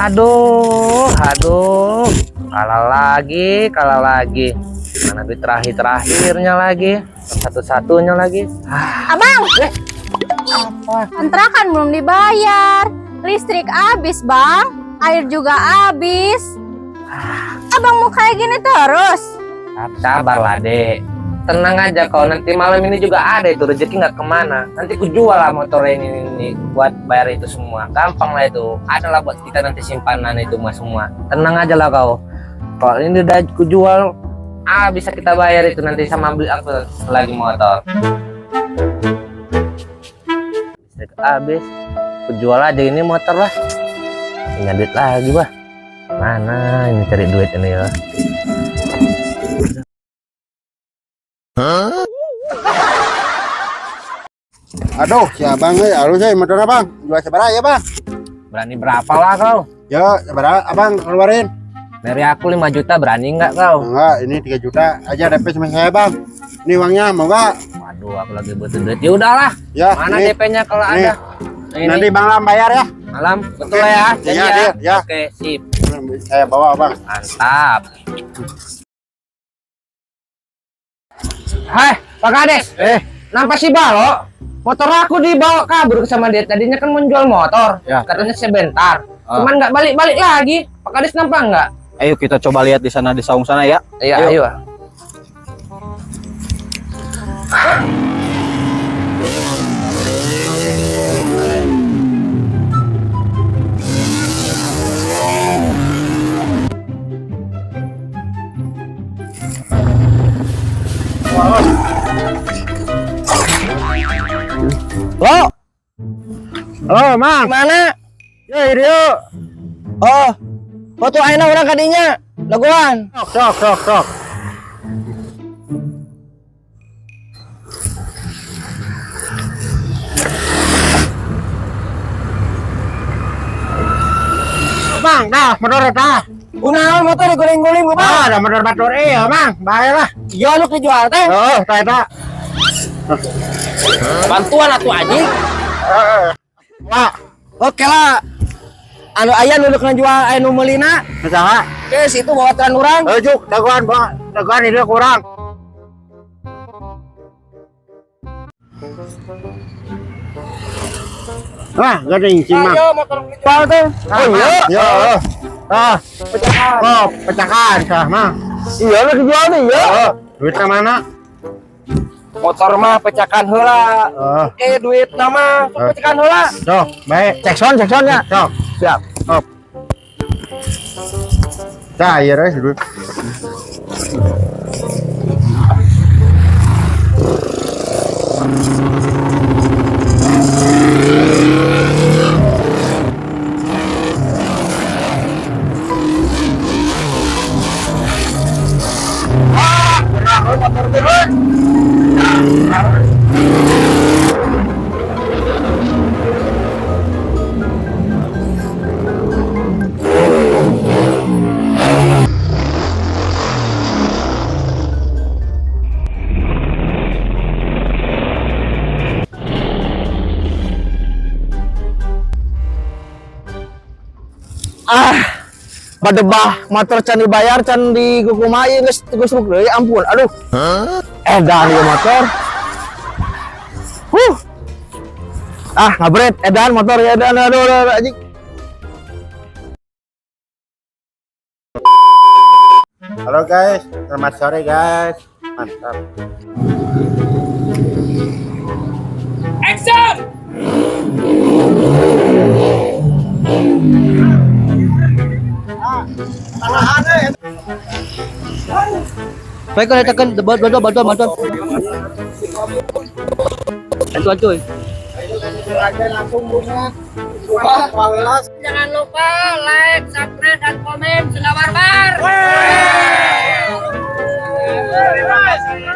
Aduh, kalah lagi. Mana duit terakhirnya lagi, satu-satunya lagi. Abang, kontrakan belum dibayar, listrik habis bang, air juga habis. Abang mau kayak gini terus? Sabarlah dek, tenang aja kau, nanti malam ini juga ada itu rezeki nggak kemana. Nanti ku jual lah motor ini buat bayar itu semua, gampang lah itu. Ada lah buat kita nanti simpanan itu mas semua. Tenang aja lah kau. Kalau ini udah ku jual, bisa kita bayar itu nanti sama beli aku lagi motor. Listrik habis, ku jual aja ini motor lah. Punya duit lagi bah. Mana ini cari duit ini ya? Aduh, si abang harus motor abang. Jual seberapa ya bang? Berani berapa lah kau? Ya, seberapa abang keluarin? Dari aku 5 juta, berani nggak kau? Enggak, ini 3 juta aja DP sama saya bang. Ini uangnya mau nggak? Waduh, aku lagi butuh duit. Ya udahlah. Ya. Mana ini, DP-nya kalau ini. ada? Ini. Nanti bang Lam bayar ya. Malam, betul ya? Janji Iya, ya. Oke, sip. Saya bawa bang. Mantap. Hai, Pak Kades. Nampak si Balo? Motor aku dibawa kabur sama dia. Tadinya kan menjual motor. Ya. Katanya sebentar. Cuman nggak balik-balik lagi. Pak Kades nampak nggak? Ayo kita coba lihat di sana, di saung sana ya. Iya, ayo. Lo, Halo, Mang. mana? Ya, Rio. Oh, foto aina orang kadinya. Laguan. Sok. Bang, dah, motor dah. Unaon motor diguling-guling ku, Bang. Ada motor batur Bang. Baiklah. Iya lu dijual teh. Oh, tak. Bantuan atuh anjing. Wah, Oke lah. Anu aya nu kena jual anu meulina. saha? Ke situ bawa tran urang. Juk, daguan, Bang. Daguan ini kurang. Wah, gading simak. Ayo motor dijual tuh. Oh iya. Ya. Pecahan. Oh, pecahan sah mah. Iya lu dijual nih ya. Oh, duitnya mana? Motor mah pecahan heula. Oh, Duit nama pecahan heula. sok, baik. Cekson ya. Sok. Siap. Op. Cair duit. Badebah motor can dibayar can digukumai geus gusruk deui ampun. Aduh. Edan ieu motor. Ngabret edan motor edan aduh anjing. Halo guys, selamat sore guys. Mantap. Baik kalau tekan bantuan. Bantuan cuy. Jangan lupa like, subscribe, dan komen. Sudah barbar.